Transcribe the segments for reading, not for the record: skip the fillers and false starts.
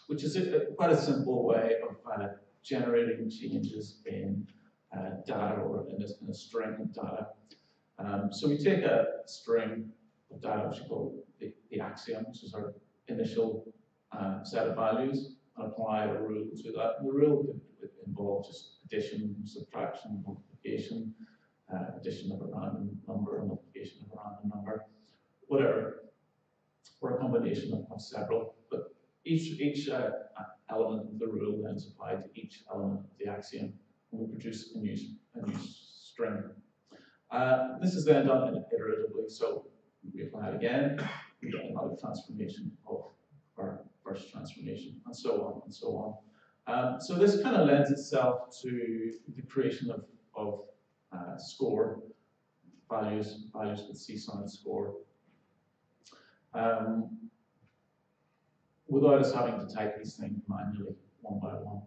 which is quite a simple way of generating changes in data or in a string of data. So we take a string of data, which we call the axiom, which is our initial set of values, and apply a rule to that. And the rule could involve just addition, subtraction, multiplication, addition of a random number, multiplication of a random number, whatever, or a combination of several. But each element of the rule then is applied to each element of the axiom, and we produce a new string. This is then done iteratively, so we apply it again, we get another transformation of our first transformation, and so on and so on. So this kind of lends itself to the creation of score values with C-sound score, without us having to type these things manually one by one.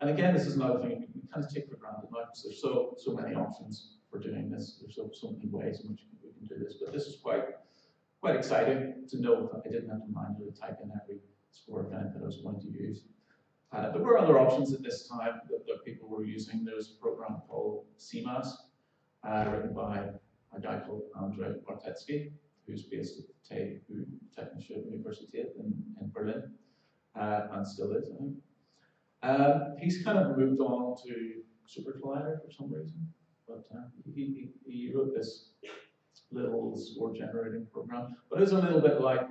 And again, this is another thing we kind of take for granted now, because there's so many options for doing this. There's so many ways in which we can do this. But this is quite exciting to know that I didn't have to manually type in every score event that I was going to use. There were other options at this time that people were using. There's a program called CMAS, written by a guy called Andrzej Bartecki, who's based at the Technische Universität in Berlin, and still is, I think. He's kind of moved on to Super Collider for some reason, but he wrote this little score generating program. But it's a little bit like,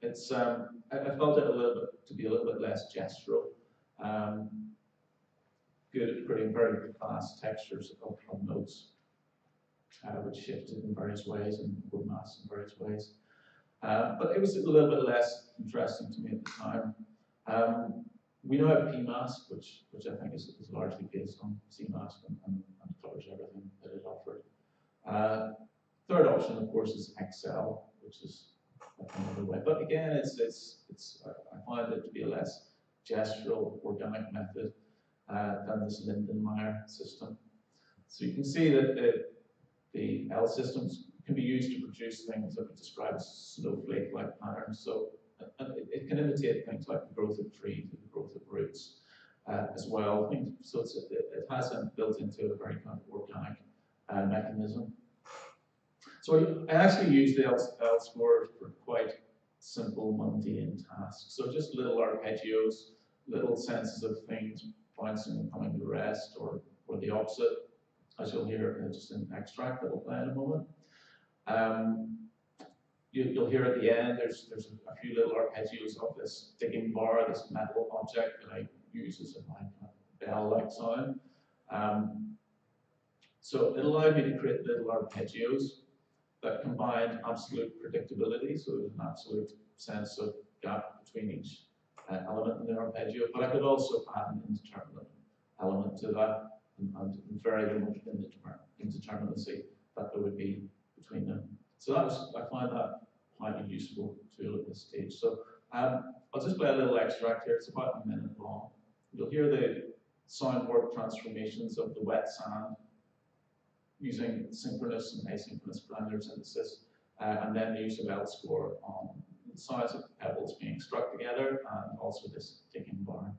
it's I felt it to be a little bit less gestural. Good at creating very fast textures of notes, which shifted in various ways and were masked in various ways. But it was a little bit less interesting to me at the time. We now have PMask, which I think is largely based on CMask and covers everything that it offered. Third option, of course, is Excel, which is another way. But again, I find it to be a less gestural, organic method than this Lindenmayer system. So you can see that the L systems can be used to produce things that we describe as snowflake-like patterns. So it can imitate things like the growth of trees and the growth of roots as well. So it has them built into a very kind of organic mechanism. So I actually use the L score for quite simple, mundane tasks. So just little arpeggios, little senses of things bouncing and coming to rest, or the opposite, as you'll hear just an extract that we'll play in a moment. You'll hear at the end, there's a few little arpeggios of this digging bar, this metal object that I use as a bell-like sound. So it allowed me to create little arpeggios that combined absolute predictability, so there's an absolute sense of gap between each element in the arpeggio, but I could also add an indeterminate element to that and vary the indeterminacy that there would be between them. So I find that quite a useful tool at this stage. So I'll just play a little extract here. It's about a minute long. You'll hear the soundboard transformations of the wet sand using synchronous and asynchronous granular synthesis, and then the use of L score on the sounds of pebbles being struck together, and also this ticking bar.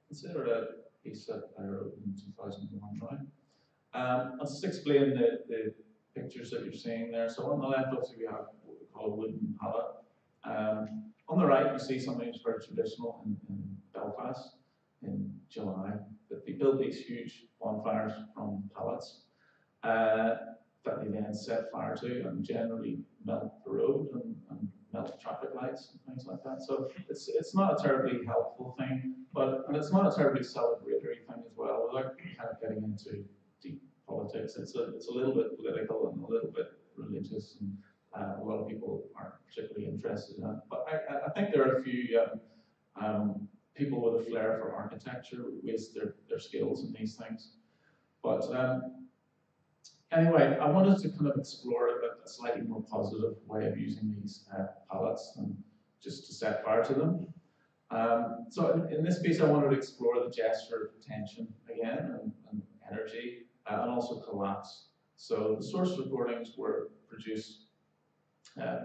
consider a piece that I wrote in 2001 now. I'll just explain the pictures that you're seeing there. So on the left, obviously, we have what we call a wooden pallet. On the right, you see something that's very traditional in Belfast in July, that they build these huge bonfires from pallets that they then set fire to and generally melt the road and melt traffic lights and things like that. So it's not a terribly helpful thing, and it's not a terribly celebratory thing as well. Without kind of getting into deep politics, it's a little bit political and a little bit religious, and a lot of people aren't particularly interested in it. But I think there are a few people with a flair for architecture who waste their skills in these things. But anyway, I wanted to kind of explore a slightly more positive way of using these pallets than just to set fire to them. So in this piece, I wanted to explore the gesture of tension again, and energy, and also collapse. So the source recordings were produced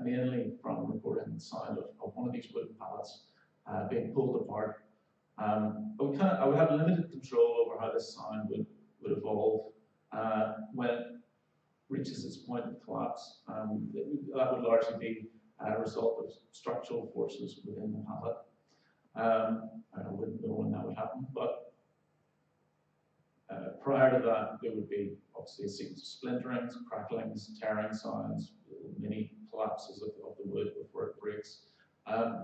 mainly from recording the sound of one of these wooden pallets being pulled apart. I would have limited control over how this sound would evolve when it reaches its point of collapse. That would largely be a result of structural forces within the pallet. I wouldn't know when that would happen, but prior to that, there would be obviously a sequence of splinterings, cracklings, tearing sounds, mini collapses of the wood before it breaks.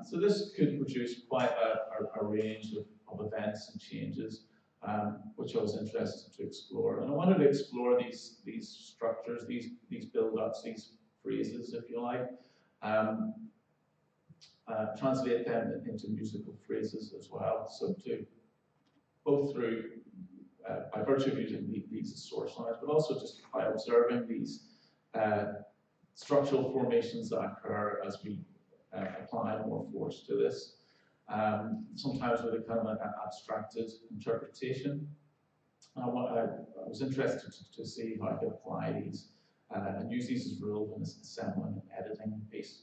So this could produce quite a range of events and changes, which I was interested to explore. And I wanted to explore these structures, these build-ups, these phrases, if you like, translate them into musical phrases as well. So to both through by virtue of using these as source sounds, but also just by observing these structural formations that occur as we apply more force to this. Sometimes with a kind of an abstracted interpretation. I was interested to see how I could apply these and use these as rules in this assembling and editing piece.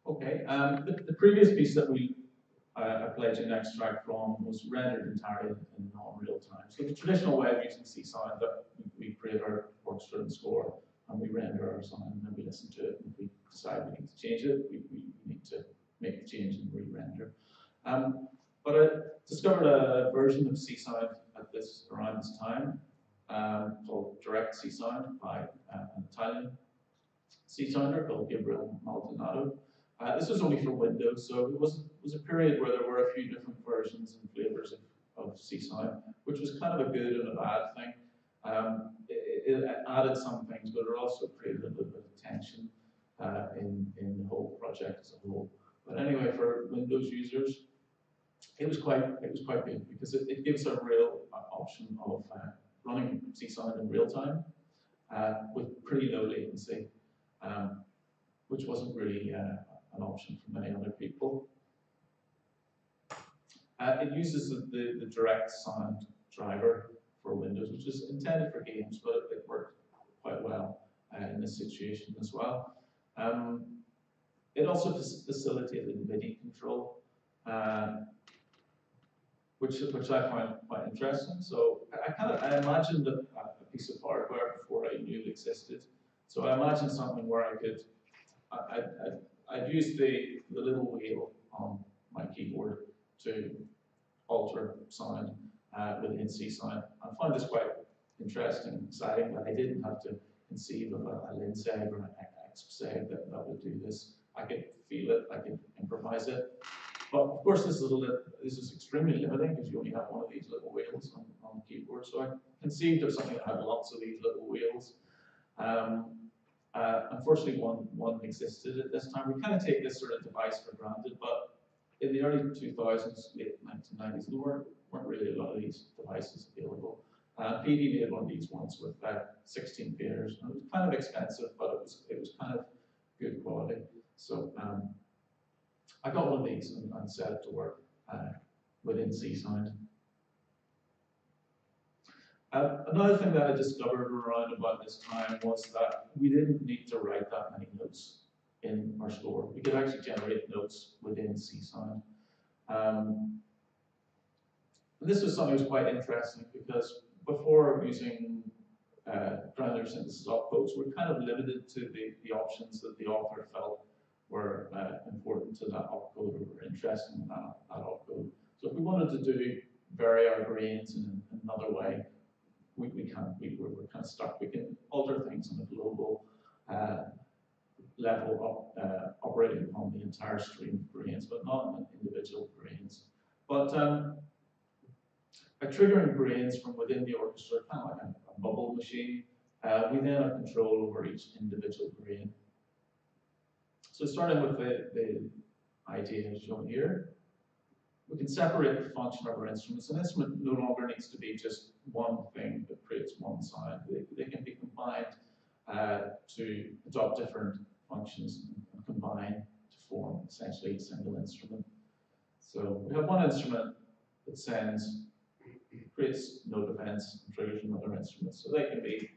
Okay, the previous piece that I played you an extract from was rendered entirely in non-real time. So the traditional way of using C-sound, that we create our orchestra and score, and we render our sound, and then we listen to it, and if we decide we need to change it, we need to make the change and re-render. But I discovered a version of C-sound around this time called Direct C-sound by an Italian C-sounder called Gabriele Maldonado. This was only for Windows, so it was a period where there were a few different versions and flavors of C-sound, which was kind of a good and a bad thing. It added some things, but it also created a little bit of tension in the whole project as a whole. But anyway, for Windows users, it was quite good because it gives a real option of running C-sound in real time with pretty low latency, which wasn't really an option for many other people. It uses the direct sound driver for Windows, which is intended for games, but it worked quite well in this situation as well. It also facilitated MIDI control, which I find quite interesting. So I imagined a piece of hardware before I knew it existed. So I imagined something where I could, I'd use the little wheel on my keyboard to alter sound within C-sound. I found this quite interesting and exciting, that I didn't have to conceive of a Lindseg or an Xseg that would do this. I could feel it, I could improvise it. But of course, this is extremely limiting because you only have one of these little wheels on the keyboard. So I conceived of something that had lots of these little wheels. Unfortunately, one existed at this time. We kind of take this sort of device for granted, but in the early 2000s, late 1990s, there weren't really a lot of these devices available. PD made one of these ones with 16 faders, and it was kind of expensive, but it was kind of good quality. So I got one of these and set it to work within C-sound. Another thing that I discovered around about this time was that we didn't need to write that many notes in our score. We could actually generate notes within C-sound. This was something that was quite interesting because before using granular synthesis opcodes, we're kind of limited to the options that the author felt were important to that opcode or were interesting in that opcode. So if we wanted to vary our grains in another way, we're kind of stuck. We can alter things on a global level, operating upon the entire stream of grains, but not on individual grains. But by triggering grains from within the orchestra, kind of like a bubble machine, we then have control over each individual grain. So starting with the idea shown here, we can separate the function of our instruments. An instrument no longer needs to be just one thing that creates one sound. They can be combined to adopt different functions and combine to form essentially a single instrument. So we have one instrument that creates note events and triggers another instrument. So they can be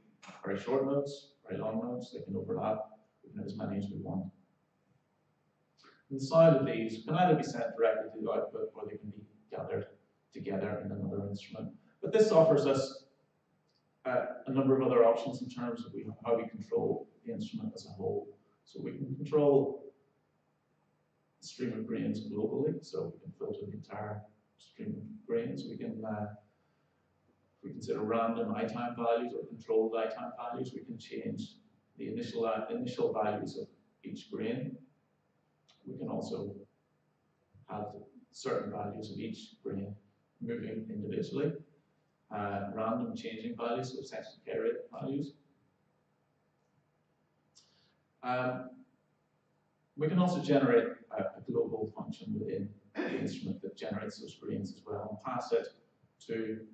very short notes, very long notes, they can overlap, we can have as many as we want. And the sound of these can either be sent directly to the output or they can be gathered together in another instrument. But this offers us a number of other options in terms of how we control the instrument as a whole. So we can control the stream of grains globally, so we can filter the entire stream of grains. We can, if we consider random I-time values or controlled I-time values, we can change the initial values of each grain. We can also have certain values of each grain moving individually, random changing values, so essentially K-rate values. We can also generate a global function within the instrument that generates those grains as well and pass it to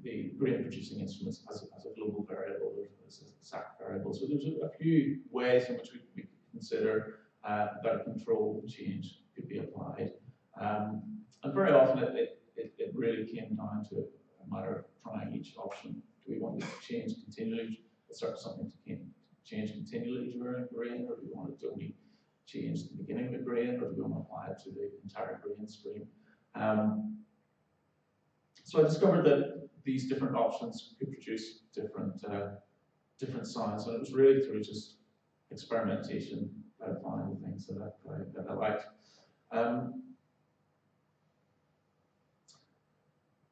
the grain producing instruments as a global variable or as a SAC variable. So there's a few ways in which we can consider that a control change could be applied. And very often it really came down to a matter of trying each option. Do we want it to change continually, something to change continually during grain, or do we want it to only change the beginning of the grain, or do we want to apply it to the entire grain stream? So I discovered that these different options could produce different sounds, and it was really through just experimentation that I found the things that I liked.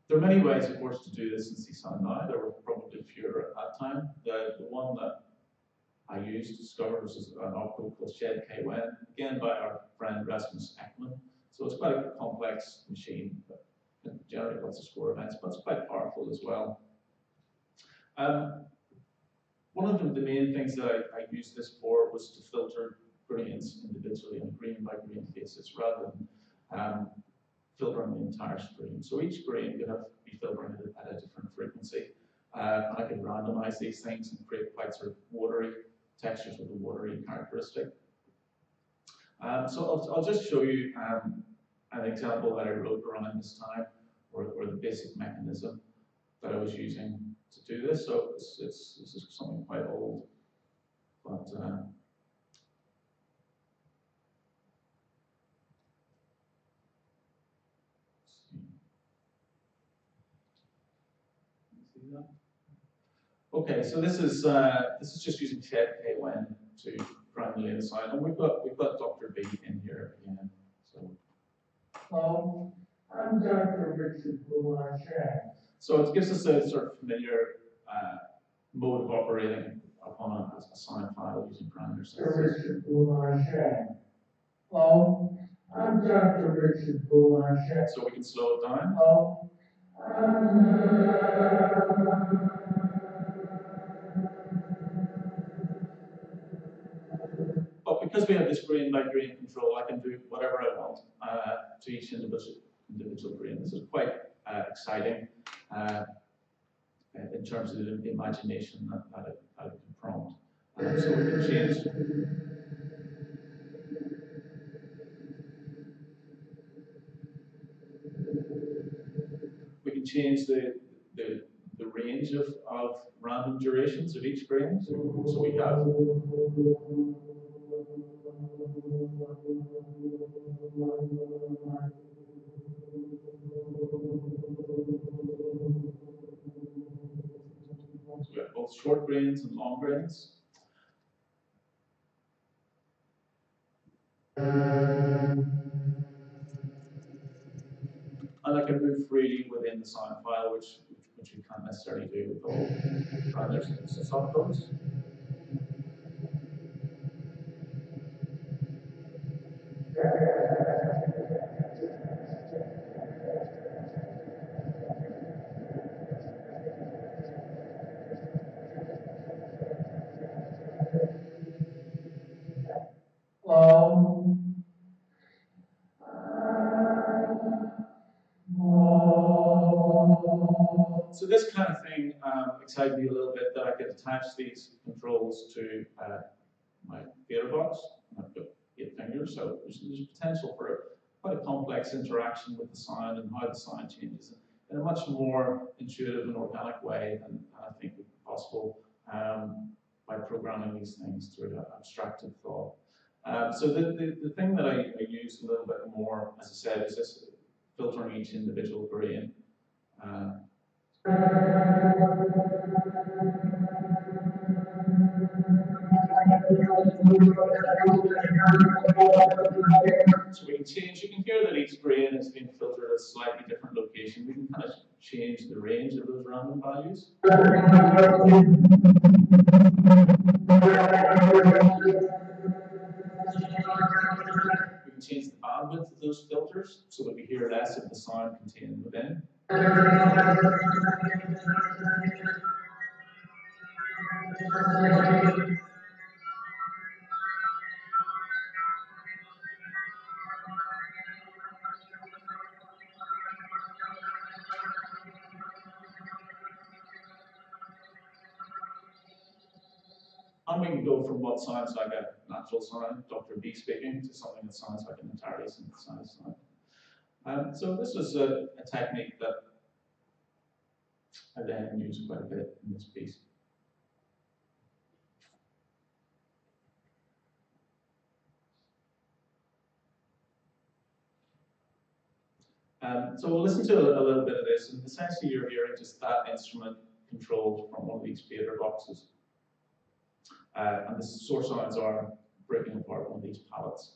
There are many ways, of course, to do this in C-Sound now. There were probably fewer at that time. The one that I used to discover was an opcode called Shed KWN, again by our friend Rasmus Ekman. So it's quite a complex machine that can generate lots of score events, but it's quite powerful as well. One of the main things that I used this for was to filter grains individually on a grain by grain basis rather than filtering the entire stream. So each grain could be filtering at a different frequency. And I could randomize these things and create quite sort of watery textures with a watery characteristic. So I'll just show you an example that I wrote around this time, or the basic mechanism that I was using to do this. So this is something quite old, but okay, so this is just using Shed KWN to granulate the sound, and we've got Dr. B in here again. So I'm Dr. Richard Boulanger. So it gives us a sort of familiar mode of operating upon a sound file using granular synthesis. Richard Boulanger. Hello, I'm Dr. Richard Boulanger. So we can slow it down. Hello. But because we have this grain by grain control, I can do whatever I want to each individual grain. This is quite exciting in terms of the imagination that it can prompt. So we can change. We can change the range of random durations of each grain. So we have. So we have both short grains and long grains. And I can move freely within the sound file, which you can't necessarily do with all parameters and subcodes. So this kind of thing excited me a little bit, that I could attach these controls to my theatre box. I've got 8 fingers, so there's potential for quite a complex interaction with the sound and how the sound changes in a much more intuitive and organic way than I think would be possible by programming these things through abstracted thought. So the thing that I use a little bit more, as I said, is this filtering each individual grain. So we can change, you can hear that each grain is being filtered at a slightly different location. We can kind of change the range of those random values. We can change the bandwidth of those filters so that we hear less of the sound contained within. And we can go from what sounds like a natural sound, Dr. B speaking, to something that sounds like an entirely synthesized sound. So this was a technique that I then use quite a bit in this piece. So we'll listen to a little bit of this, and essentially you're hearing just that instrument controlled from one of these fader boxes. And the source sounds are breaking apart one of these palettes.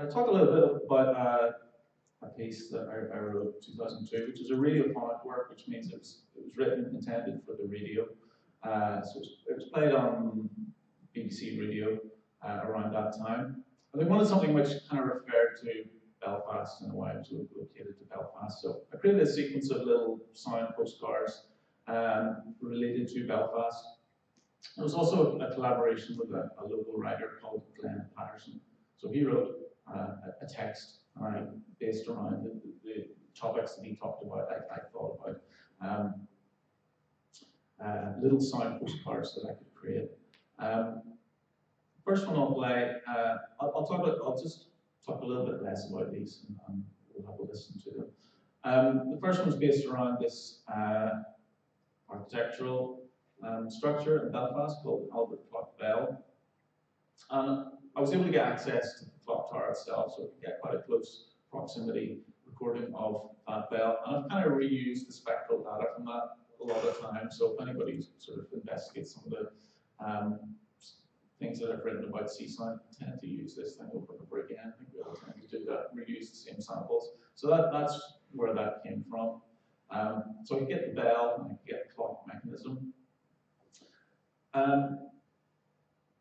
I'll talk a little bit about a piece that I wrote in 2002, which is a radiophonic work, which means it was written and intended for the radio. So it was played on BBC Radio around that time. And they wanted something which kind of referred to Belfast in a way, it was located to Belfast. So I created a sequence of little sound postcards related to Belfast. It was also a collaboration with a local writer called Glenn Patterson. So he wrote a text, and I based around the topics that he talked about. I thought about little sound postcards that I could create. First one I'll play. I'll just talk a little bit less about these, and we'll have a listen to them. The first one's based around this architectural structure in Belfast called Albert Clock Bell. I was able to get access to the clock tower itself, so I could get quite a close proximity recording of that bell. And I've kind of reused the spectral data from that a lot of times. So if anybody sort of investigates some of the things that I've written about C-sound, I tend to use this thing over and over again. I think we all tend to do that, reuse the same samples. So that's where that came from. So I can get the bell and I can get the clock mechanism.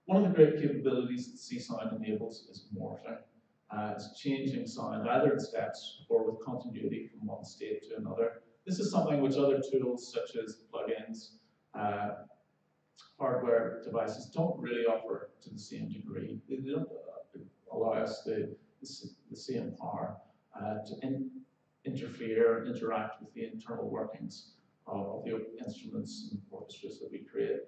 One of the great capabilities that C-sound enables is morphing. It's changing sound either in steps or with continuity from one state to another. This is something which other tools such as plugins, hardware devices don't really offer to the same degree. They don't allow us the same power to interfere, interact with the internal workings of the instruments and orchestras that we create.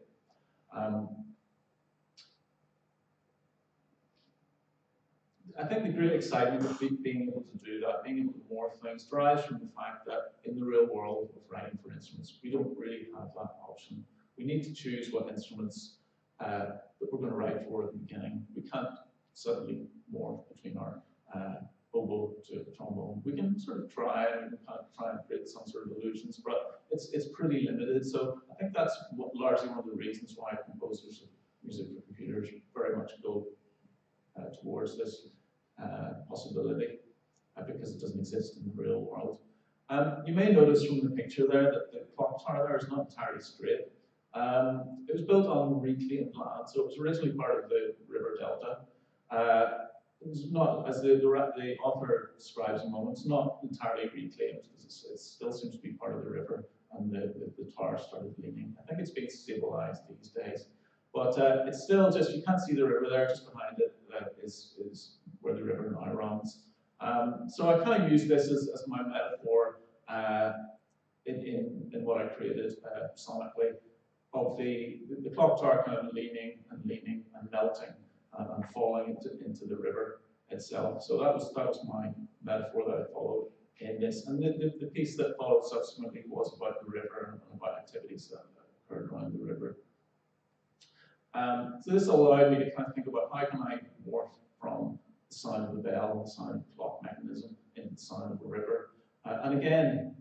I think the great excitement of being able to do that, being able to morph things, derives from the fact that in the real world of writing for instruments, we don't really have that option. We need to choose what instruments that we're going to write for at the beginning. We can't suddenly morph between our oboe to trombone. We can sort of try and try and create some sort of illusions, but it's pretty limited. So I think that's largely one of the reasons why composers of music for computers very much go towards this possibility, because it doesn't exist in the real world. You may notice from the picture there that the clock tower there is not entirely straight. It was built on reclaimed land, so it was originally part of the river delta. It was not, as the author describes in a moment, it's not entirely reclaimed, because it still seems to be part of the river, and the tower started leaning. I think it's being stabilized these days. But it's still just, you can't see the river there, just behind it is where the river now runs. So I kind of use this as my metaphor in what I created sonically, of the clock tower kind of leaning and melting and falling into the river itself. So that was my metaphor that I followed in this. And the piece that followed subsequently was about the river and about activities that occurred around the river. So this allowed me to kind of think about how can I morph from the sound of the bell, the sound of the clock mechanism, into the sound of the river. And again,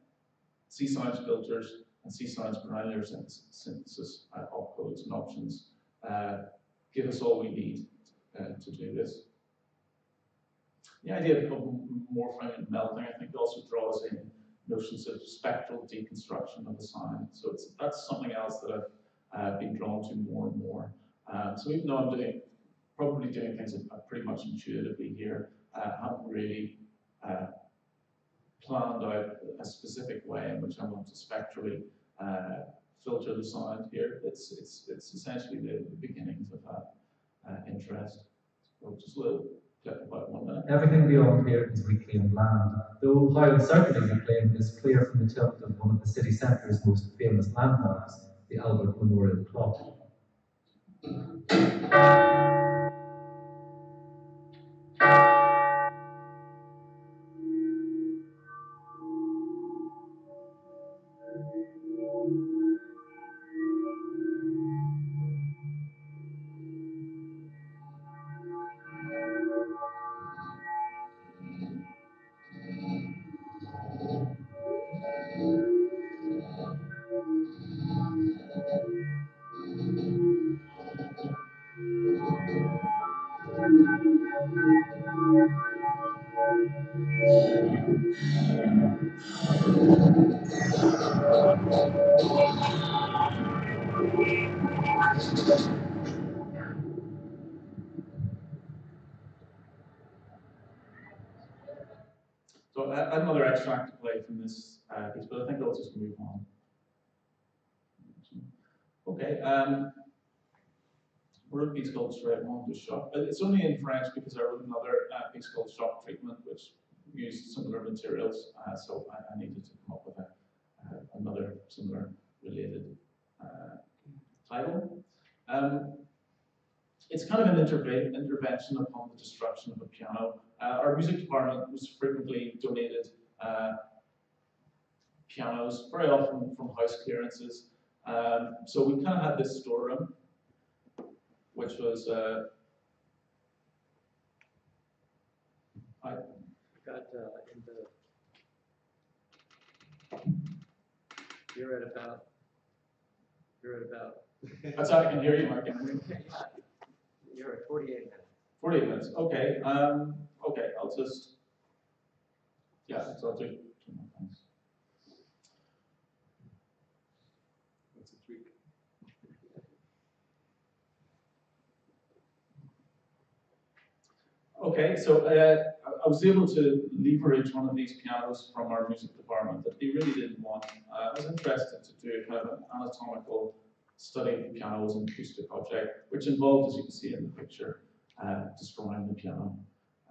C-sounds filters and C-sounds granular synthesis opcodes and options give us all we need to do this. The idea of morphing and melting, I think, also draws in notions of spectral deconstruction of the sound. So that's something else that I've been drawn to more and more. So even though I'm probably doing things pretty much intuitively here, I haven't really planned out a specific way in which I want to spectrally filter the sound here. It's essentially the beginnings of that interest. So just a little clip about 1 minute. Everything beyond here is reclaimed land, though how uncertainly reclaimed is clear from the tilt of one of the city centre's most famous landmarks, the Albert Memorial Clock. So I have another extract to play from this piece, but I think I'll just move on. Okay, we're a piece called Straight One to Shock. It's only in French because I wrote another piece called Shock Treatment, which used similar materials, so I needed to come up with another similar related title. It's kind of an intervention upon the destruction of a piano. Our music department was frequently donated pianos, very often from house clearances. So we kind of had this storeroom, which was I got in the. You're at about. That's how I can hear you, Mark. You're at 48 minutes. 48 minutes. Okay. Okay. I'll just. Yeah. So I'll do 2 more things. That's a tweak. Okay, so I was able to leverage one of these pianos from our music department that they really didn't want. I was interested to do kind of an anatomical study of the piano as an acoustic object, which involved, as you can see in the picture, destroying the piano.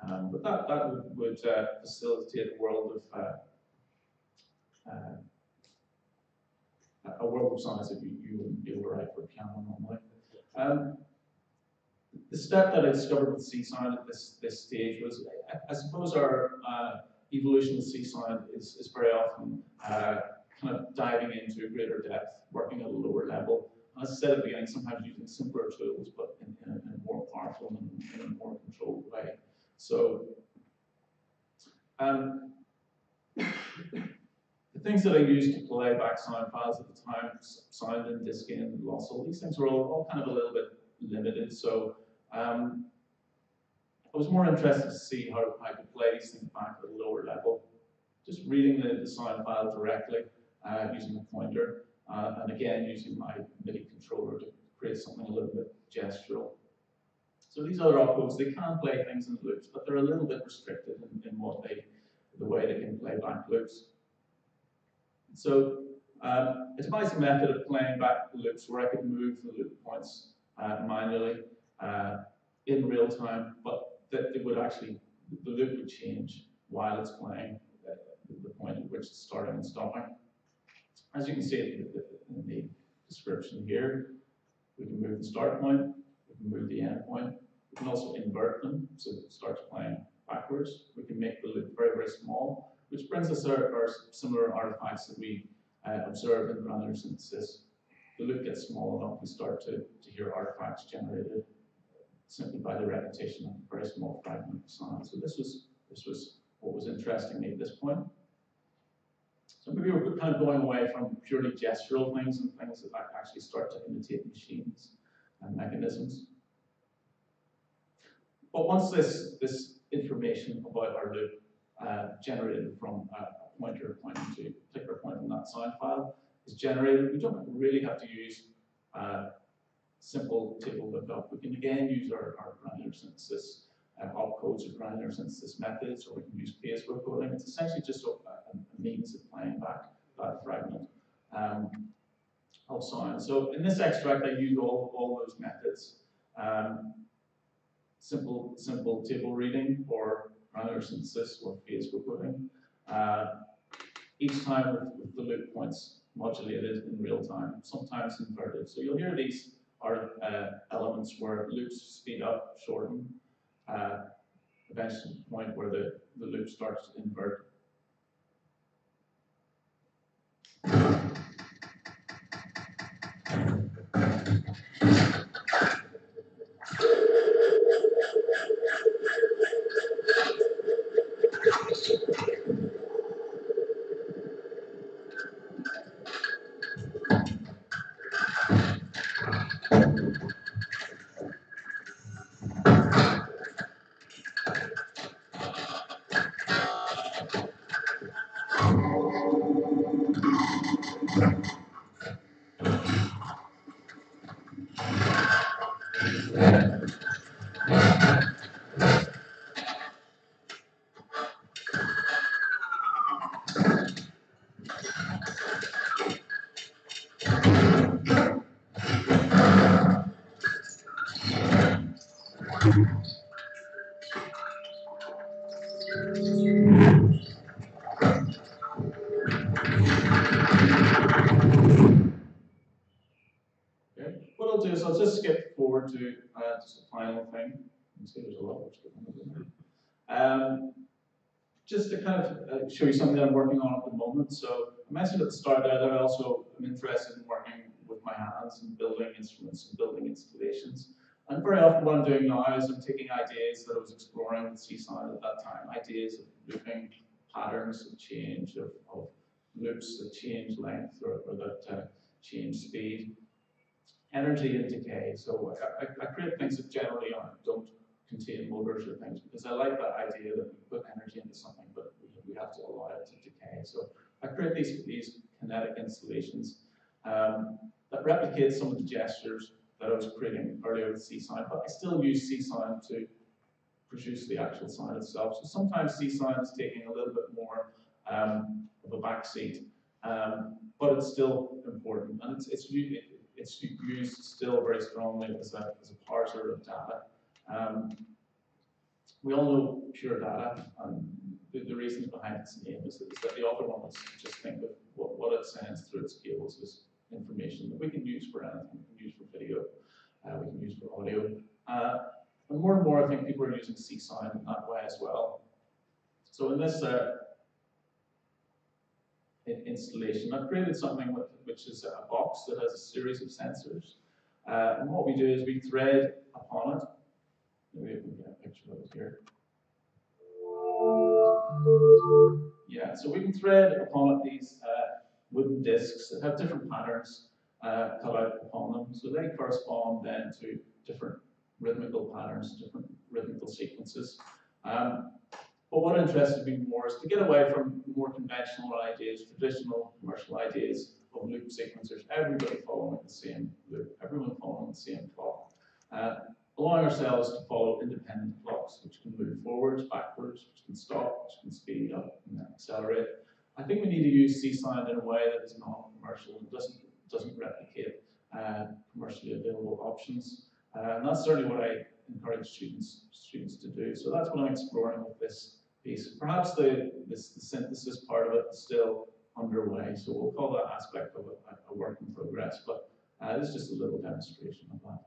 But that would facilitate a world of sounds that you wouldn't be able to write for a piano normally. The step that I discovered with C-Sound at this stage was, I suppose our evolution with C-Sound is very often kind of diving into greater depth, working at a lower level. As I said at the beginning, sometimes using simpler tools, but in a more powerful and in a more controlled way. So, the things that I used to play back sound files at the time, sound and disk in, loss, all these things were all kind of a little bit limited. So, I was more interested to see how I could play these things back at a lower level. Just reading the sound file directly, using a pointer, and again using my MIDI controller to create something a little bit gestural. So these other opcodes, they can play things in loops, but they're a little bit restricted in the way they can play back loops. So I devised a method of playing back loops where I could move the loop points manually in real time, but that it would actually, the loop would change while it's playing the point at which it's starting and stopping. As you can see in the description here, we can move the start point, we can move the end point, we can also invert them so that it starts playing backwards. We can make the loop very, very small, which brings us our similar artifacts that we observe in granular synthesis. The loop gets small enough, we start to hear artifacts generated simply by the repetition of a very small fragment of sound. So this was what was interesting me at this point. So maybe we're kind of going away from purely gestural things and things that actually start to imitate machines and mechanisms. But once this information about our loop generated from a pointer pointing to a particular point in that sound file is generated, we don't really have to use simple table lookup. We can again use our granular synthesis opcodes or granular synthesis methods, or we can use phase coding. It's essentially just a means of playing back that fragment of sound. So in this extract, I use all those methods. Simple table reading or granular synthesis or phase coding. Each time with the loop points modulated in real time, sometimes inverted. So you'll hear these are elements where loops speed up, shorten, eventually to the point where the loop starts to invert. What I'll do is I'll just skip forward to just a final thing. You can see there's a lot of stuff. Just to kind of show you something that I'm working on at the moment. So I mentioned at the start there that I also am interested in working with my hands and building instruments and building installations. And very often what I'm doing now is I'm taking ideas that I was exploring with C-Sound at that time, ideas of looping patterns of change, of loops that change length or that change speed, energy and decay. So I create things that generally don't contain motors or things, because I like that idea that we put energy into something, but we have to allow it to decay. So I create these kinetic installations that replicate some of the gestures that I was creating earlier with C-Sound, but I still use C-Sound to produce the actual sound itself. So sometimes C-Sound is taking a little bit more of a backseat, but it's still important, and it's used still very strongly as a parser of data. We all know pure data, and the reasons behind its name is that the author wants us to just think of what it sends through its cables as information that we can use for anything. We can use for video, we can use for audio. And more, I think people are using C-Sound in that way as well. So in this installation, I've created something which is a box that has a series of sensors. And what we do is we thread upon it. Maybe we can get a picture of it here. Yeah, so we can thread upon it these wooden discs that have different patterns cut out upon them. So they correspond then to different rhythmical patterns, different rhythmical sequences. But what interested me more is to get away from more conventional ideas, traditional commercial ideas of loop sequencers, everybody following the same loop, everyone following the same clock. Allowing ourselves to follow independent clocks, which can move forwards, backwards, which can stop, which can speed up and accelerate. I think we need to use C-Sound in a way that is non-commercial and doesn't replicate commercially available options. And that's certainly what I encourage students to do. So that's what I'm exploring with this piece. Perhaps the synthesis part of it is still underway, so we'll call that aspect of it a work in progress, but this is just a little demonstration of that.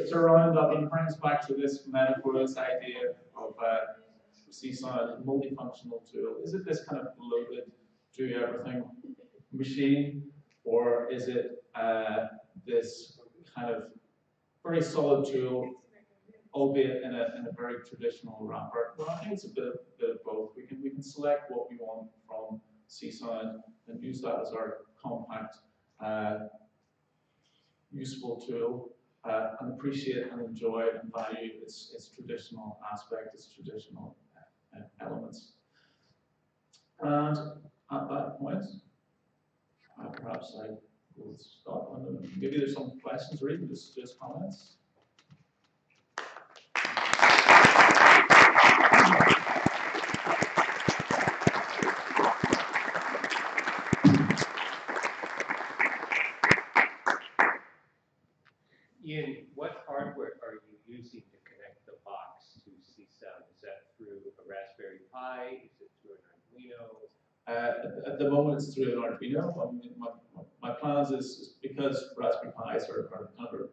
To round up and bring us back to this metaphor, this idea of C-Sound as a multifunctional tool. Is it this kind of loaded, do everything machine, or is it this kind of very solid tool, albeit in a very traditional wrapper? Well, I think it's a bit of both. We can select what we want from C-Sound and use that as our compact, useful tool. And appreciate and enjoy and value its traditional aspect, its traditional elements. And at that point, perhaps I will stop. And maybe there's some questions or even just comments. through a Raspberry Pi? Is it through an Arduino? At the moment, it's through an Arduino. My plans is because Raspberry Pis are kind of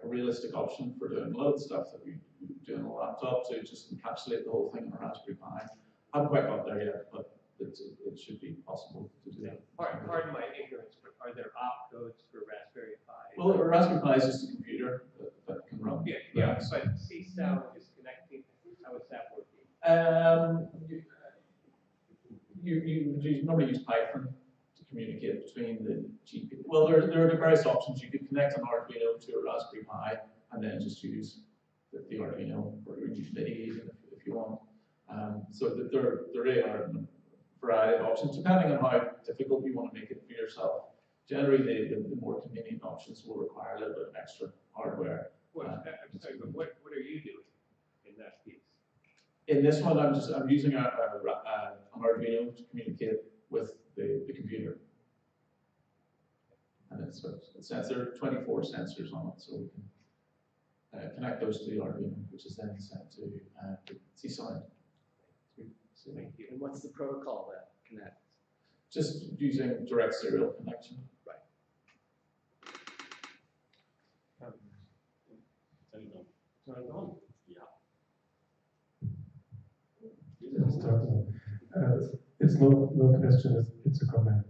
a realistic option for doing a lot of the stuff that we do on a laptop, to just encapsulate the whole thing on a Raspberry Pi. I haven't quite got there yet, but it should be possible to do that. Pardon my ignorance, but are there opcodes for Raspberry Pi? Well, a Raspberry Pi is just a computer that can run. Yeah, but C-Sound is connecting. How is that working? You normally use Python to communicate between the GPU. Well, there are various options. You could connect an Arduino to a Raspberry Pi and then just use the Arduino, or use MIDI even if you want. So there really are a variety of options, depending on how difficult you want to make it for yourself. Generally, the more convenient options will require a little bit of extra hardware. I'm sorry, but what are you doing in that piece? In this one, I'm using an Arduino to communicate with the computer. And it's there are 24 sensors on it, so we can connect those to the Arduino, which is then sent to C-Sound. Thank you. And what's the protocol that connects? Just using direct serial connection. Right. Turn on. Yeah. It's no question, it's a comment.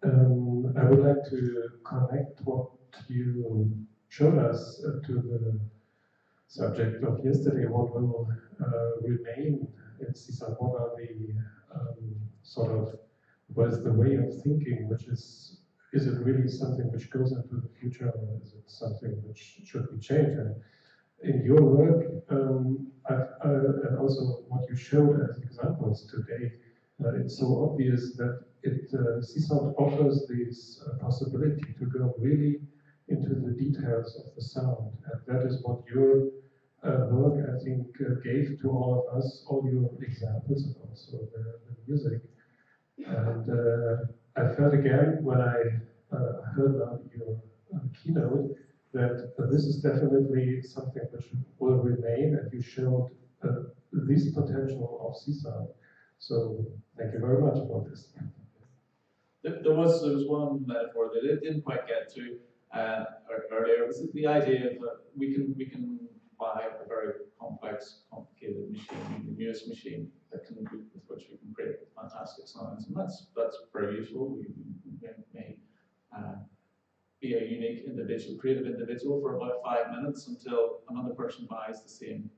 I would like to connect what you showed us to the subject of yesterday. What will remain in C-Sound? What are the what is the way of thinking, which is it really something which goes into the future, or is it something which should be changed? And in your work, and also what you showed as examples today, it's so obvious that C-Sound offers this possibility to go really into the details of the sound, and that is what your work, I think, gave to all of us, all your examples, and also the music. And I felt again when I heard about your keynote that this is definitely something which will remain, and you showed this potential of C-Sound. So thank you very much for this. There was one metaphor that it didn't quite get to earlier. It was the idea that we can buy a very complex, complicated machine, the newest machine with which we can create fantastic sounds, and that's very useful. We may be a unique individual, creative individual for about 5 minutes until another person buys the same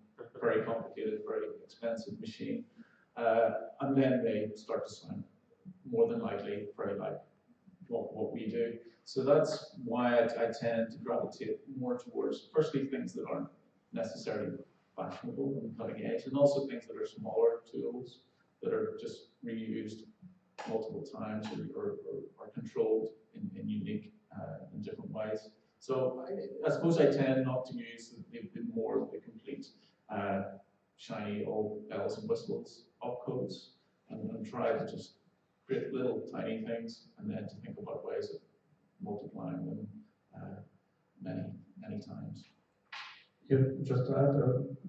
very complicated, very expensive machine, and then they start to sound more than likely very like what we do. So that's why I tend to gravitate more towards, firstly, things that aren't necessarily fashionable and cutting edge, and also things that are smaller tools that are just reused multiple times or controlled in unique in different ways. So I suppose I tend not to use the complete shiny old bells and whistles opcodes, and try to just create little tiny things, and then to think about ways of multiplying them many times. Yeah, just to add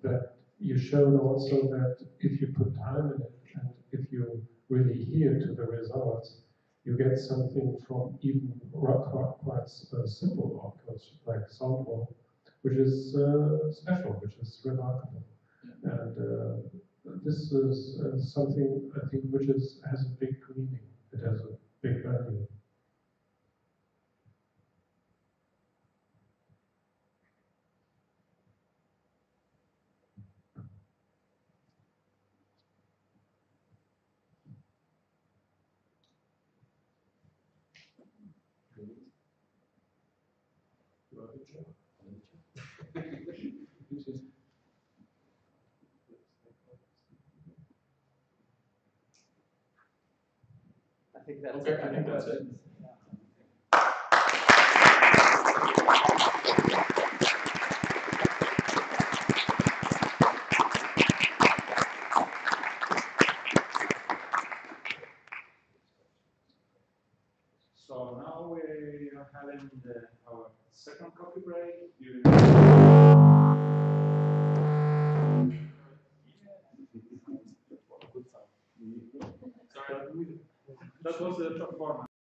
that you showed also that if you put time in it, and if you really hear to the results, you get something from even quite simple opcodes like soundwall, which is special, which is remarkable. And this is something I think which has a big meaning. It has a big value. I think that's okay, I think that's it. So now we are having our second coffee break. Sorry, that was the performance.